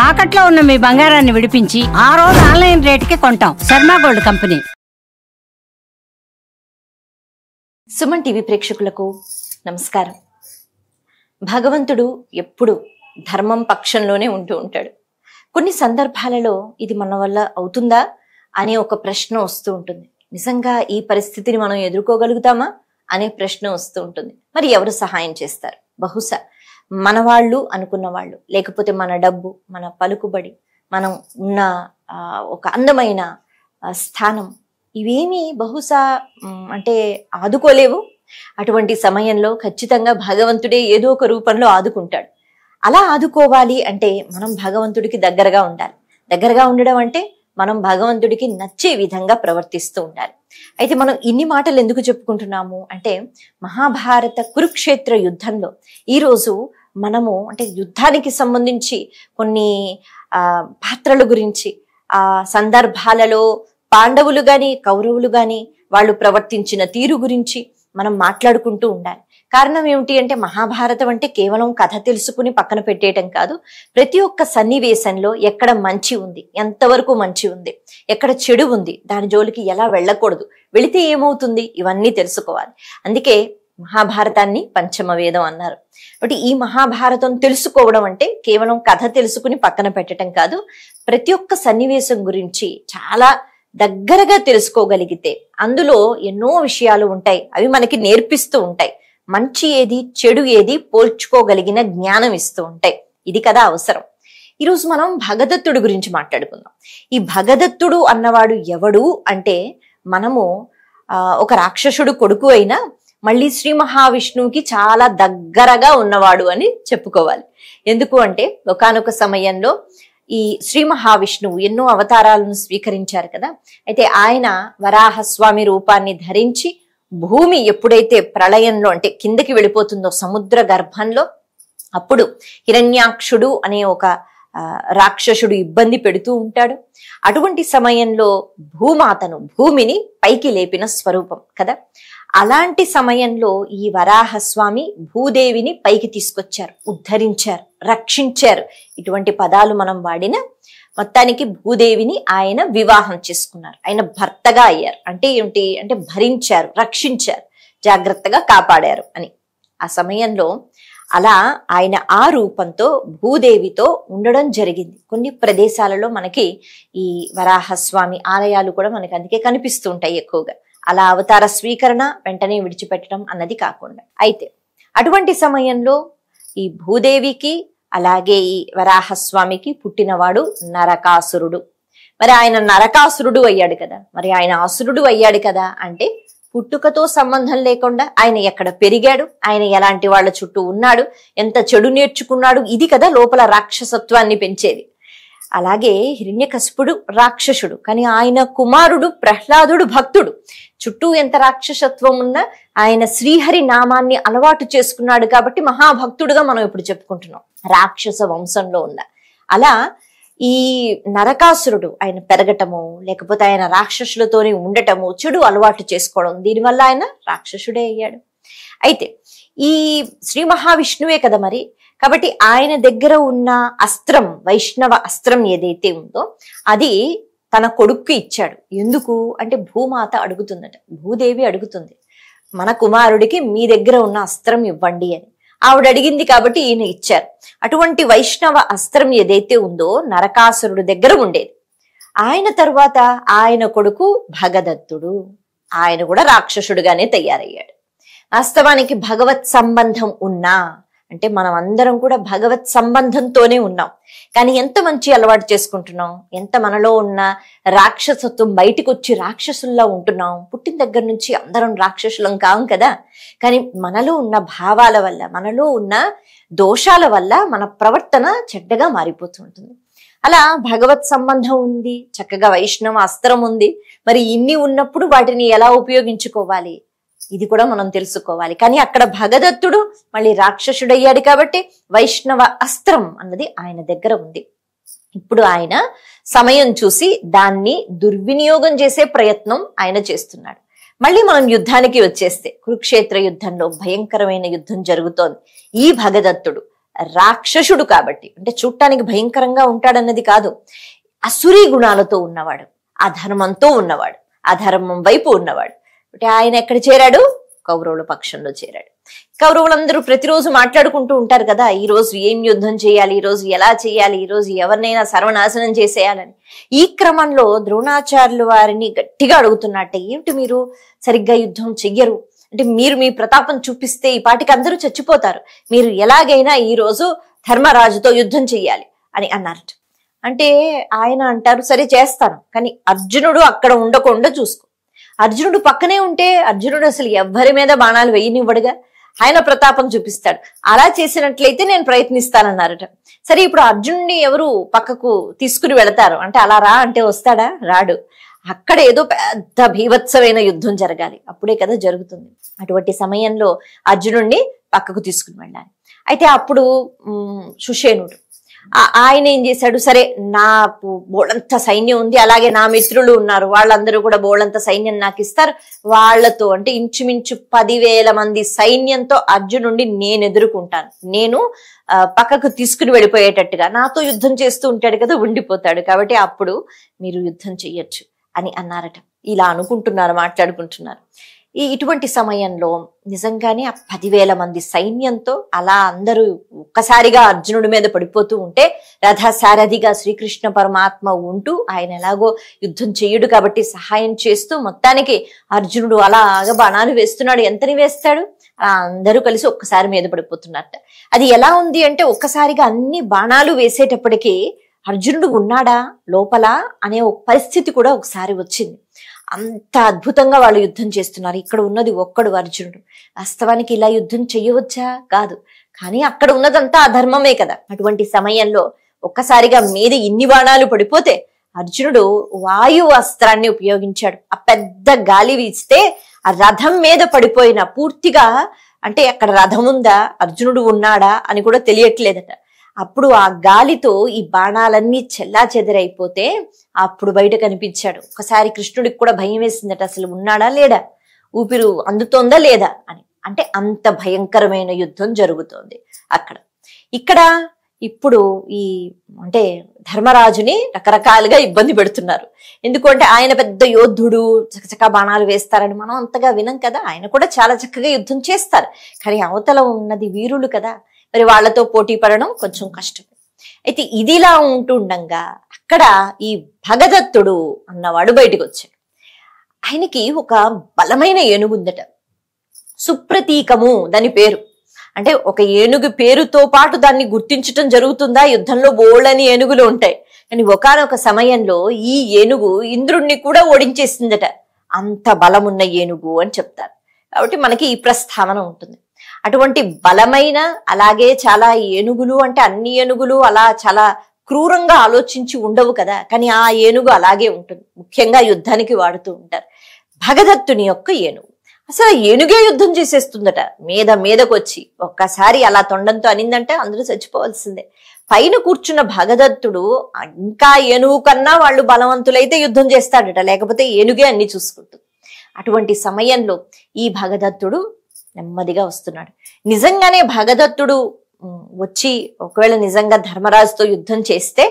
తాకట్లో ఉన్న మీ బంగారాన్ని విడిపించి ఆ రోజు ఆన్లైన్ రేటుకి కొంటాం. Sharma gold company. Suman TV ప్రేక్షకులకు నమస్కారం. భగవంతుడు ఎప్పుడు ధర్మం పక్షంలోనే ఉంటూ ఉంటాడు. కొన్ని సందర్భాలలో ఇది మన వల్ల అవుతుందా అనే ఒక ప్రశ్న వస్తూ ఉంటుంది. నిజంగా ఈ పరిస్థితిని మనం ఎదుర్కోగలుగుతామా అనే ప్రశ్న వస్తూ ఉంటుంది. మరి ఎవరు సహాయం చేస్తారు? బహుశా మన వాళ్ళు అనుకున్న వాళ్ళు, లేకపోతే మన డబ్బు, మన పలుకుబడి, మనం ఉన్న ఒక అందమైన స్థానం, ఇవేమీ బహుశా అంటే ఆదుకోలేవు. అటువంటి సమయంలో ఖచ్చితంగా భగవంతుడే ఏదో ఒక రూపంలో ఆదుకుంటాడు. అలా ఆదుకోవాలి అంటే మనం భగవంతుడికి దగ్గరగా ఉండాలి. దగ్గరగా ఉండడం అంటే మనం భగవంతుడికి నచ్చే విధంగా ప్రవర్తిస్తూ ఉండాలి. అయితే మనం ఇన్ని మాటలు ఎందుకు చెప్పుకుంటున్నాము అంటే, మహాభారత కురుక్షేత్ర యుద్ధంలో ఈరోజు మనము అంటే యుద్ధానికి సంబంధించి కొన్ని పాత్రల గురించి, ఆ సందర్భాలలో పాండవులు గాని కౌరవులు గాని వాళ్ళు ప్రవర్తించిన తీరు గురించి మనం మాట్లాడుకుంటూ ఉండాలి. కారణం ఏమిటి అంటే, మహాభారతం అంటే కేవలం కథ తెలుసుకుని పక్కన పెట్టేయటం కాదు. ప్రతి ఒక్క సన్నివేశంలో ఎక్కడ మంచి ఉంది, ఎంతవరకు మంచి ఉంది, ఎక్కడ చెడు ఉంది, దాని జోలికి ఎలా వెళ్ళకూడదు, వెళితే ఏమవుతుంది, ఇవన్నీ తెలుసుకోవాలి. అందుకే మహాభారతాన్ని పంచమ వేదం అన్నారు. కాబట్టి ఈ మహాభారతం తెలుసుకోవడం అంటే కేవలం కథ తెలుసుకుని పక్కన పెట్టడం కాదు. ప్రతి ఒక్క సన్నివేశం గురించి చాలా దగ్గరగా తెలుసుకోగలిగితే అందులో ఎన్నో విషయాలు ఉంటాయి. అవి మనకి నేర్పిస్తూ ఉంటాయి. మంచి ఏది చెడు ఏది పోల్చుకోగలిగిన జ్ఞానం ఇస్తూ ఉంటాయి. ఇది కదా అవసరం. ఈరోజు మనం భగదత్తుడి గురించి మాట్లాడుకుందాం. ఈ భగదత్తుడు అన్నవాడు ఎవడు అంటే, మనము ఒక రాక్షసుడు కొడుకు అయినా మళ్ళీ శ్రీ మహావిష్ణువుకి చాలా దగ్గరగా ఉన్నవాడు అని చెప్పుకోవాలి. ఎందుకు అంటే, ఒకానొక సమయంలో ఈ శ్రీ మహావిష్ణువు ఎన్నో అవతారాలను స్వీకరించారు కదా. అయితే ఆయన వరాహస్వామి రూపాన్ని ధరించి భూమి ఎప్పుడైతే ప్రళయంలో అంటే కిందకి వెళ్ళిపోతుందో సముద్ర గర్భంలో, అప్పుడు హిరణ్యాక్షుడు అనే ఒక రాక్షసుడు ఇబ్బంది పెడుతూ ఉంటాడు. అటువంటి సమయంలో భూమాతను, భూమిని పైకి లేపిన స్వరూపం కదా. అలాంటి సమయంలో ఈ వరాహస్వామి భూదేవిని పైకి తీసుకొచ్చారు, ఉద్ధరించారు, రక్షించారు. ఇటువంటి పదాలు మనం వాడిన మొత్తానికి భూదేవిని ఆయన వివాహం చేసుకున్నారు. ఆయన భర్తగా అయ్యారు. అంటే ఏమిటి అంటే, భరించారు, రక్షించారు, జాగ్రత్తగా కాపాడారు అని. ఆ సమయంలో అలా ఆయన ఆ రూపంతో భూదేవితో ఉండడం జరిగింది. కొన్ని ప్రదేశాలలో మనకి ఈ వరాహస్వామి ఆలయాలు కూడా మనకి అందుకే కనిపిస్తూ ఉంటాయి ఎక్కువగా. అలా అవతార స్వీకరణ వెంటనే విడిచిపెట్టడం అన్నది కాకుండా. అయితే అటువంటి సమయంలో ఈ భూదేవికి అలాగే ఈ వరాహస్వామికి పుట్టినవాడు నరకాసురుడు. మరి ఆయన నరకాసురుడు అయ్యాడు కదా. మరి ఆయన అసురుడు అయ్యాడు కదా అంటే, పుట్టుకతో సంబంధం లేకుండా ఆయన ఎక్కడ పెరిగాడు, ఆయన ఎలాంటి వాళ్ళ చుట్టూ ఉన్నాడు, ఎంత చెడు నేర్చుకున్నాడు, ఇది కదా లోపల రాక్షసత్వాన్ని పెంచేది. అలాగే హిరణ్యకశిపుడు రాక్షసుడు, కానీ ఆయన కుమారుడు ప్రహ్లాదుడు భక్తుడు. చుట్టూ ఎంత రాక్షసత్వం ఉన్నా ఆయన శ్రీహరి నామాన్ని అలవాటు చేసుకున్నాడు కాబట్టి మహాభక్తుడుగా మనం ఇప్పుడు చెప్పుకుంటున్నాం, రాక్షస వంశంలో ఉన్న. అలా ఈ నరకాసురుడు ఆయన పెరగటము, లేకపోతే ఆయన రాక్షసులతోనే ఉండటము, చెడు అలవాటు చేసుకోవడం, దీనివల్ల ఆయన రాక్షసుడే అయ్యాడు. అయితే ఈ శ్రీ మహావిష్ణువే కదా మరి. కాబట్టి ఆయన దగ్గర ఉన్న అస్త్రం, వైష్ణవ అస్త్రం ఏదైతే ఉందో అది తన కొడుక్కి ఇచ్చాడు. ఎందుకు అంటే, భూమాత అడుగుతుందట, భూదేవి అడుగుతుంది, మన కుమారుడికి మీ దగ్గర ఉన్న అస్త్రం ఇవ్వండి అని. ఆవిడ అడిగింది కాబట్టి ఈయన ఇచ్చారు. అటువంటి వైష్ణవ అస్త్రం ఏదైతే ఉందో నరకాసురుడు దగ్గర ఉండేది. ఆయన తర్వాత ఆయన కొడుకు భగదత్తుడు, ఆయన కూడా రాక్షసుడుగానే తయారయ్యాడు. వాస్తవానికి భగవత్ సంబంధం ఉన్నా అంటే మనం అందరం కూడా భగవత్ సంబంధంతోనే ఉన్నాం. కానీ ఎంత మంచి అలవాటు చేసుకుంటున్నాం, ఎంత మనలో ఉన్న రాక్షసత్వం బయటికి వచ్చి రాక్షసుల్లా ఉంటున్నాం. పుట్టిన దగ్గర నుంచి అందరం రాక్షసులం కాం కదా. కానీ మనలో ఉన్న భావాల వల్ల, మనలో ఉన్న దోషాల వల్ల మన ప్రవర్తన చెడ్డగా మారిపోతుంటుంది. అలా భగవత్ సంబంధం ఉంది, చక్కగా వైష్ణవ అస్త్రం ఉంది. మరి ఇన్ని ఉన్నప్పుడు వాటిని ఎలా ఉపయోగించుకోవాలి, ఇది కూడా మనం తెలుసుకోవాలి. కానీ అక్కడ భగదత్తుడు మళ్ళీ రాక్షసుడయ్యాడు కాబట్టి వైష్ణవ అస్త్రం అన్నది ఆయన దగ్గర ఉంది. ఇప్పుడు ఆయన సమయం చూసి దాన్ని దుర్వినియోగం చేసే ప్రయత్నం ఆయన చేస్తున్నాడు. మళ్ళీ మనం యుద్ధానికి వచ్చేస్తే, కురుక్షేత్ర యుద్ధంలో భయంకరమైన యుద్ధం జరుగుతోంది. ఈ భగదత్తుడు రాక్షసుడు కాబట్టి, అంటే చూడటానికి భయంకరంగా ఉంటాడన్నది కాదు, అసురీ గుణాలతో ఉన్నవాడు, అధర్మంతో ఉన్నవాడు, అధర్మం వైపు ఉన్నవాడు. అంటే ఆయన ఎక్కడ చేరాడు? కౌరవుల పక్షంలో చేరాడు. కౌరవులందరూ ప్రతిరోజు మాట్లాడుకుంటూ ఉంటారు కదా, ఈ రోజు ఏం యుద్ధం చేయాలి, ఈ రోజు ఎలా చేయాలి, ఈ రోజు ఎవరినైనా సర్వనాశనం చేసేయాలని. ఈ క్రమంలో ద్రోణాచార్యులు వారిని గట్టిగా అడుగుతున్నట్టే, ఏమిటి మీరు సరిగ్గా యుద్ధం చెయ్యరు, అంటే మీరు మీ ప్రతాపం చూపిస్తే ఈ పాటికి అందరూ చచ్చిపోతారు, మీరు ఎలాగైనా ఈ రోజు ధర్మరాజుతో యుద్ధం చెయ్యాలి అని అన్నారట. అంటే ఆయన అంటారు, సరే చేస్తాను, కానీ అర్జునుడు అక్కడ ఉండకుండా చూసుకో. అర్జునుడు పక్కనే ఉంటే అర్జునుడు అసలు ఎవ్వరి మీద బాణాలు వేయనివ్వడుగా, ఆయన ప్రతాపం చూపిస్తాడు. అలా చేసినట్లయితే నేను ప్రయత్నిస్తానన్నారట. సరే, ఇప్పుడు అర్జునుడిని ఎవరు పక్కకు తీసుకుని వెళతారు అంటే, అలా రా అంటే వస్తాడా? రాడు. అక్కడ ఏదో పెద్ద భీభత్సమైన యుద్ధం జరగాలి, అప్పుడే కదా జరుగుతుంది. అటువంటి సమయంలో అర్జునుడిని పక్కకు తీసుకుని వెళ్ళాలి. అయితే అప్పుడు సుషేనుడు ఆయన ఏం చేశాడు, సరే నాకు బోళంత సైన్యం ఉంది, అలాగే నా మిత్రులు ఉన్నారు, వాళ్ళందరూ కూడా బోళంత సైన్యం నాకు ఇస్తారు, వాళ్లతో అంటే ఇంచుమించు 10,000 మంది సైన్యంతో అర్జునుడిని నేను ఎదుర్కొంటాను, నేను పక్కకు తీసుకుని వెళ్ళిపోయేటట్టుగా, నాతో యుద్ధం చేస్తూ ఉంటాడు కదా, ఉండిపోతాడు, కాబట్టి అప్పుడు మీరు యుద్ధం చెయ్యొచ్చు అని అన్నారట. ఇలా అనుకుంటున్నారు, మాట్లాడుకుంటున్నారు. ఇటువంటి సమయంలో నిజంగానే ఆ 10,000 మంది సైన్యంతో అలా అందరూ ఒక్కసారిగా అర్జునుడి మీద పడిపోతూ ఉంటే, రథసారథిగా శ్రీకృష్ణ పరమాత్మ ఉంటూ ఆయన ఎలాగో యుద్ధం చెయ్యడు కాబట్టి సహాయం చేస్తూ మొత్తానికి అర్జునుడు అలాగా బాణాలు వేస్తున్నాడు. ఎంతని వేస్తాడు? అందరూ కలిసి ఒక్కసారి మీద పడిపోతున్నట్ట. అది ఎలా ఉంది అంటే, ఒక్కసారిగా అన్ని బాణాలు వేసేటప్పటికీ అర్జునుడు ఉన్నాడా లోపల అనే ఒక పరిస్థితి కూడా ఒకసారి వచ్చింది. అంత అద్భుతంగా వాళ్ళు యుద్ధం చేస్తున్నారు. ఇక్కడ ఉన్నది ఒక్కడు అర్జునుడు. వాస్తవానికి ఇలా యుద్ధం చెయ్యవచ్చా? కాదు. కానీ అక్కడ ఉన్నదంతా అధర్మమే కదా. అటువంటి సమయంలో ఒక్కసారిగా మీద ఇన్ని బాణాలు పడిపోతే అర్జునుడు వాయు అస్త్రాన్ని ఉపయోగించాడు. ఆ పెద్ద గాలి వీస్తే ఆ రథం మీద పడిపోయిన పూర్తిగా, అంటే అక్కడ రథం ఉందా, అర్జునుడు ఉన్నాడా అని కూడా తెలియట్లేదట. అప్పుడు ఆ గాలితో ఈ బాణాలన్నీ చెల్లా చెదరైపోతే అప్పుడు బయట కనిపించాడు. ఒకసారి కృష్ణుడికి కూడా భయం వేసిందట, అసలు ఉన్నాడా లేడా, ఊపిరు అందుతోందా లేదా అని. అంటే అంత భయంకరమైన యుద్ధం జరుగుతోంది అక్కడ. ఇక్కడ ఇప్పుడు ఈ అంటే ధర్మరాజుని రకరకాలుగా ఇబ్బంది పెడుతున్నారు. ఎందుకంటే ఆయన పెద్ద యోధుడు, చకచకా బాణాలు వేస్తారని మనం అంతగా వినం కదా. ఆయన కూడా చాలా చక్కగా యుద్ధం చేస్తారు, కానీ అవతల ఉన్నది వీరులు కదా, మరి వాళ్లతో పోటీ పడడం కొంచెం కష్టం. అయితే ఇదిలా ఉంటుండగా అక్కడ ఈ భగదత్తుడు అన్నవాడు బయటకు వచ్చాడు. ఆయనకి ఒక బలమైన ఏనుగు ఉందట, సుప్రతీకము దాని పేరు. అంటే ఒక ఏనుగు పేరుతో పాటు దాన్ని గుర్తించటం జరుగుతుందా? యుద్ధంలో బోళ్ళని ఏనుగులు ఉంటాయి, కానీ ఒకానొక సమయంలో ఈ ఏనుగు ఇంద్రుణ్ణి కూడా ఓడించేసిందట. అంత బలమున్న ఏనుగు అని చెప్తారు. కాబట్టి మనకి ఈ ప్రస్తావన ఉంటుంది. అటువంటి బలమైన, అలాగే చాలా ఏనుగులు అంటే అన్ని ఏనుగులు అలా చాలా క్రూరంగా ఆలోచించి ఉండవు కదా, కానీ ఆ ఏనుగు అలాగే ఉంటుంది. ముఖ్యంగా యుద్ధానికి వాడుతూ ఉంటారు. భగదత్తుని యొక్క ఏనుగు అసలు ఏనుగే యుద్ధం చేసేస్తుందట. మీదకొచ్చి ఒక్కసారి అలా తొండంతో అనిందంటే అందరూ చచ్చిపోవాల్సిందే. పైన కూర్చున్న భగదత్తుడు ఇంకా ఏనుగు కన్నా వాళ్ళు బలవంతులైతే యుద్ధం చేస్తాడట, లేకపోతే ఏనుగే అన్ని చూసుకుంటుంది. అటువంటి సమయంలో ఈ భగదత్తుడు నెమ్మదిగా వస్తున్నాడు. నిజంగానే భగదత్తుడు వచ్చి ఒకవేళ నిజంగా ధర్మరాజుతో యుద్ధం చేస్తే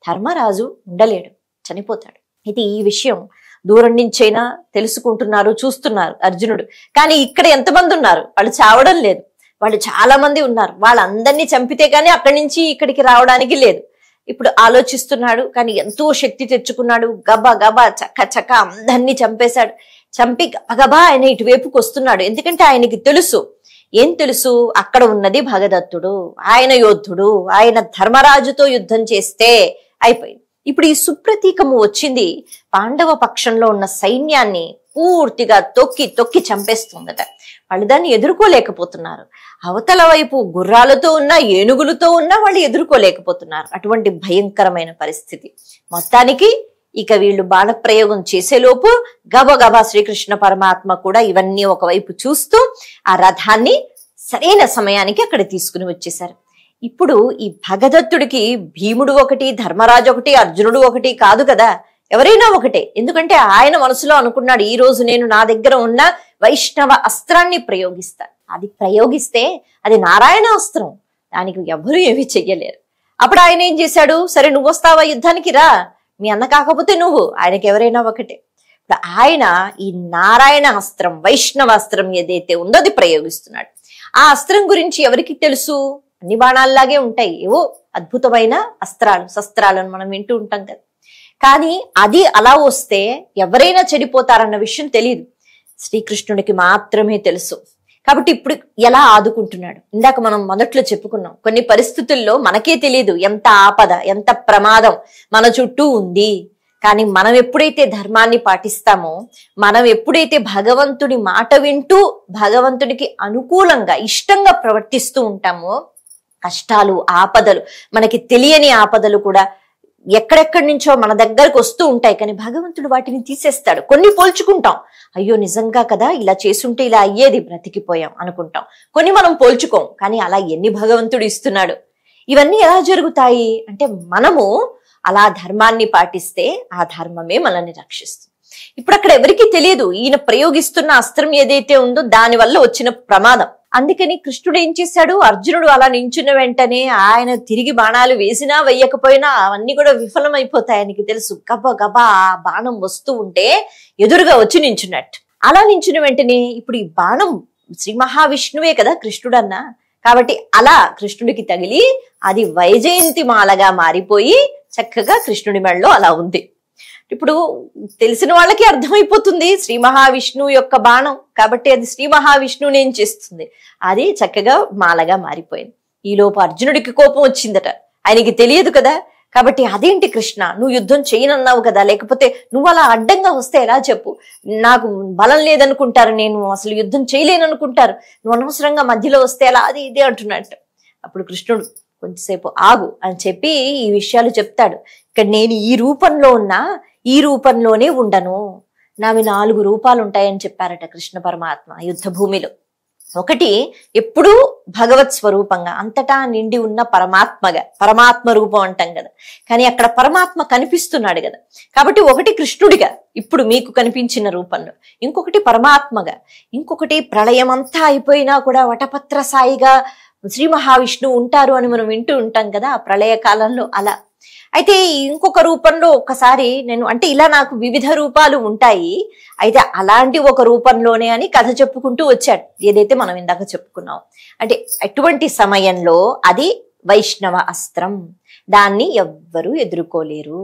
ధర్మరాజు ఉండలేడు, చనిపోతాడు. అయితే ఈ విషయం దూరం నుంచైనా తెలుసుకుంటున్నారు, చూస్తున్నారు అర్జునుడు. కానీ ఇక్కడ ఎంతమంది ఉన్నారు? వాళ్ళు చావడం లేదు, వాళ్ళు చాలా మంది ఉన్నారు. వాళ్ళందరినీ చంపితే కానీ అక్కడి నుంచి ఇక్కడికి రావడానికి లేదు. ఇప్పుడు ఆలోచిస్తున్నాడు, కానీ ఎంతో శక్తి తెచ్చుకున్నాడు. గబా గబా చక్క చక్క అందరినీ చంపేశాడు. చంపి గబగబా ఆయన ఇటువైపుకి వస్తున్నాడు. ఎందుకంటే ఆయనకి తెలుసు, ఏం తెలుసు, అక్కడ ఉన్నది భగదత్తుడు, ఆయన యోధుడు, ఆయన ధర్మరాజుతో యుద్ధం చేస్తే అయిపోయింది. ఇప్పుడు ఈ సుప్రతీకము వచ్చింది, పాండవ పక్షంలో ఉన్న సైన్యాన్ని పూర్తిగా తొక్కి తొక్కి చంపేస్తుందట. వాళ్ళు దాన్ని ఎదుర్కోలేకపోతున్నారు. అవతల వైపు గుర్రాలతో ఉన్న, ఏనుగులతో ఉన్న వాళ్ళు ఎదుర్కోలేకపోతున్నారు. అటువంటి భయంకరమైన పరిస్థితి. మొత్తానికి ఇక వీళ్ళు బాణప్రయోగం చేసేలోపు గబగబా శ్రీకృష్ణ పరమాత్మ కూడా ఇవన్నీ ఒకవైపు చూస్తూ ఆ రథాన్ని సరైన సమయానికి అక్కడ తీసుకుని వచ్చేశారు. ఇప్పుడు ఈ భగదత్తుడికి భీముడు ఒకటి, ధర్మరాజు ఒకటి, అర్జునుడు ఒకటి కాదు కదా, ఎవరైనా ఒకటే. ఎందుకంటే ఆయన మనసులో అనుకున్నాడు, ఈ రోజు నేను నా దగ్గర ఉన్న వైష్ణవ అస్త్రాన్ని ప్రయోగిస్తాను. అది ప్రయోగిస్తే అది నారాయణ అస్త్రం, దానికి ఎవరూ ఏమీ చెయ్యలేరు. అప్పుడు ఆయన ఏం చేశాడు, సరే నువ్వు వస్తావా యుద్ధానికి, రా, మీ అన్న కాకపోతే నువ్వు, ఆయనకి ఎవరైనా ఒకటే. ఇప్పుడు ఆయన ఈ నారాయణ అస్త్రం, వైష్ణవ అస్త్రం ఏదైతే ఉందో అది ప్రయోగిస్తున్నాడు. ఆ అస్త్రం గురించి ఎవరికి తెలుసు? అన్ని బాణాల్లాగే ఉంటాయి, ఏవో అద్భుతమైన అస్త్రాలు, శస్త్రాలను మనం వింటూ ఉంటాం కదా. కానీ అది అలా వస్తే ఎవరైనా చెడిపోతారన్న విషయం తెలియదు, శ్రీకృష్ణుడికి మాత్రమే తెలుసు. కాబట్టి ఇప్పుడు ఎలా ఆదుకుంటున్నాడు? ఇందాక మనం మొదట్లో చెప్పుకున్నాం, కొన్ని పరిస్థితుల్లో మనకే తెలియదు ఎంత ఆపద, ఎంత ప్రమాదం మన చుట్టూ ఉంది. కానీ మనం ఎప్పుడైతే ధర్మాన్ని పాటిస్తామో, మనం ఎప్పుడైతే భగవంతుడి మాట వింటూ భగవంతుడికి అనుకూలంగా ఇష్టంగా ప్రవర్తిస్తూ ఉంటామో, కష్టాలు, ఆపదలు, మనకి తెలియని ఆపదలు కూడా ఎక్కడెక్కడి నుంచో మన దగ్గరకు వస్తూ ఉంటాయి. కానీ భగవంతుడు వాటిని తీసేస్తాడు. కొన్ని పోల్చుకుంటాం, అయ్యో నిజంగా కదా, ఇలా చేసుంటే ఇలా అయ్యేది, బ్రతికిపోయాం అనుకుంటాం. కొన్ని మనం పోల్చుకోం, కానీ అలా ఎన్ని భగవంతుడు ఇస్తున్నాడు. ఇవన్నీ ఎలా జరుగుతాయి అంటే, మనము అలా ధర్మాన్ని పాటిస్తే ఆ ధర్మమే మనల్ని రక్షిస్తుంది. ఇప్పుడు అక్కడ ఎవరికీ తెలియదు ఈయన ప్రయోగిస్తున్న అస్త్రం ఏదైతే ఉందో దాని వల్ల వచ్చిన ప్రమాదం. అందుకని కృష్ణుడు ఏం చేశాడు, అర్జునుడు అలా నించున్న వెంటనే ఆయన తిరిగి బాణాలు వేసినా వేయకపోయినా అవన్నీ కూడా విఫలమైపోతాయి. ఆయనకి తెలుసు, గబా గబా ఆ బాణం వస్తూ ఉంటే ఎదురుగా వచ్చి నించున్నట్టు. అలా నించున్న వెంటనే ఇప్పుడు ఈ బాణం శ్రీ మహావిష్ణువే కదా కృష్ణుడన్న, కాబట్టి అలా కృష్ణుడికి తగిలి అది వైజయంతి మాలగా మారిపోయి చక్కగా కృష్ణుడి మెడలో అలా ఉంది. ఇప్పుడు తెలిసిన వాళ్ళకి అర్థమైపోతుంది శ్రీ మహావిష్ణువు యొక్క బాణం కాబట్టి అది శ్రీ మహావిష్ణువుని ఏం చేస్తుంది, అది చక్కగా మాలగా మారిపోయింది. ఈలోపు అర్జునుడికి కోపం వచ్చిందట, ఆయనకి తెలియదు కదా. కాబట్టి అదేంటి కృష్ణ, నువ్వు యుద్ధం చేయనన్నావు కదా, లేకపోతే నువ్వు అలా అడ్డంగా వస్తే ఎలా చెప్పు, నాకు బలం లేదనుకుంటారు, నేను అసలు యుద్ధం చేయలేననుకుంటారు, నువ్వు అనవసరంగా మధ్యలో వస్తే ఎలా, అది ఇదే అంటున్నట్టు. అప్పుడు కృష్ణుడు కొంచెంసేపు ఆగు అని చెప్పి ఈ విషయాలు చెప్తాడు. ఇక్కడ నేను ఈ రూపంలో ఉన్నా, ఈ రూపంలోనే ఉండను, నావి 4 రూపాలు ఉంటాయని చెప్పారట కృష్ణ పరమాత్మ యుద్ధ భూమిలో. ఒకటి ఎప్పుడూ భగవత్ స్వరూపంగా అంతటా నిండి ఉన్న పరమాత్మగా, పరమాత్మ రూపం అంటాం కదా, కానీ అక్కడ పరమాత్మ కనిపిస్తున్నాడు కదా. కాబట్టి ఒకటి కృష్ణుడిగా ఇప్పుడు మీకు కనిపించిన రూపంలో, ఇంకొకటి పరమాత్మగా, ఇంకొకటి ప్రళయం అంతా అయిపోయినా కూడా వటపత్ర సాయిగా శ్రీ మహావిష్ణువు ఉంటారు అని మనం వింటూ ఉంటాం కదా ఆ ప్రళయ కాలంలో. అలా అయితే ఇంకొక రూపంలో ఒక్కసారి నేను అంటే ఇలా నాకు వివిధ రూపాలు ఉంటాయి, అయితే అలాంటి ఒక రూపంలోనే అని కథ చెప్పుకుంటూ వచ్చాడు, ఏదైతే మనం ఇందాక చెప్పుకున్నాం. అంటే అటువంటి సమయంలో అది వైష్ణవ అస్త్రం, దాన్ని ఎవ్వరూ ఎదుర్కోలేరు,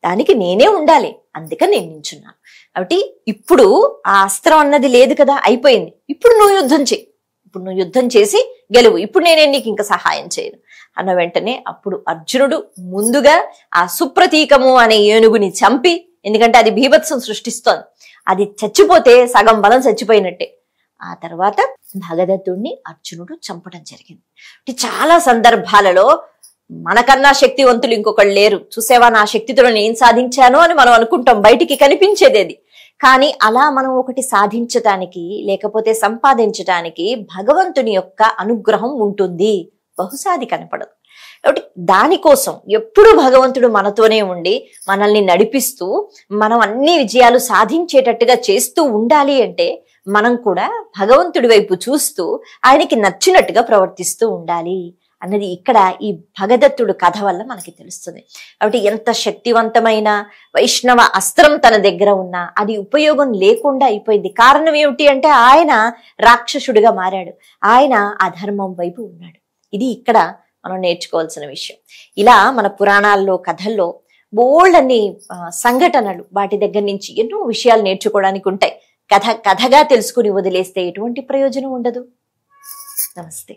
దానికి నేనే ఉండాలి, అందుకని నేను నించున్నాను. కాబట్టి ఇప్పుడు ఆ అస్త్రం అన్నది లేదు కదా, అయిపోయింది. ఇప్పుడు నువ్వు యుద్ధం చేయి, ఇప్పుడు నువ్వు యుద్ధం చేసి గెలువు, ఇప్పుడు నేనే నీకు ఇంకా సహాయం చేయను అన్న వెంటనే అప్పుడు అర్జునుడు ముందుగా ఆ సుప్రతీకము అనే ఏనుగుని చంపి, ఎందుకంటే అది బీభత్సం సృష్టిస్తోంది, అది చచ్చిపోతే సగం బలం చచ్చిపోయినట్టే. ఆ తర్వాత భగదత్తుడిని అర్జునుడు చంపడం జరిగింది. చాలా సందర్భాలలో మనకన్నా శక్తివంతులు ఇంకొకళ్ళు లేరు, చూసేవా నా శక్తితో నేను సాధించాను అని మనం అనుకుంటాం, బయటికి కనిపించేది అది. కానీ అలా మనం ఒకటి సాధించటానికి లేకపోతే సంపాదించటానికి భగవంతుని యొక్క అనుగ్రహం ఉంటుంది, బహుశా అది కనపడదు. కాబట్టి దానికోసం ఎప్పుడు భగవంతుడు మనతోనే ఉండి మనల్ని నడిపిస్తూ మనం అన్ని విజయాలు సాధించేటట్టుగా చేస్తూ ఉండాలి అంటే మనం కూడా భగవంతుడి వైపు చూస్తూ ఆయనకి నచ్చినట్టుగా ప్రవర్తిస్తూ ఉండాలి అన్నది ఇక్కడ ఈ భగదత్తుడు కథ వల్ల మనకి తెలుస్తుంది. కాబట్టి ఎంత శక్తివంతమైన వైష్ణవ అస్త్రం తన దగ్గర ఉన్నా అది ఉపయోగం లేకుండా అయిపోయింది. కారణం ఏమిటి అంటే ఆయన రాక్షసుడిగా మారాడు, ఆయన అధర్మం వైపు ఉన్నాడు. ఇది ఇక్కడ మనం నేర్చుకోవాల్సిన విషయం. ఇలా మన పురాణాల్లో కథల్లో బోల్డన్ని సంఘటనలు, వాటి దగ్గర నుంచి ఎన్నో విషయాలు నేర్చుకోవడానికి ఉంటాయి. కథగా తెలుసుకుని వదిలేస్తే ఎటువంటి ప్రయోజనం ఉండదు. నమస్తే.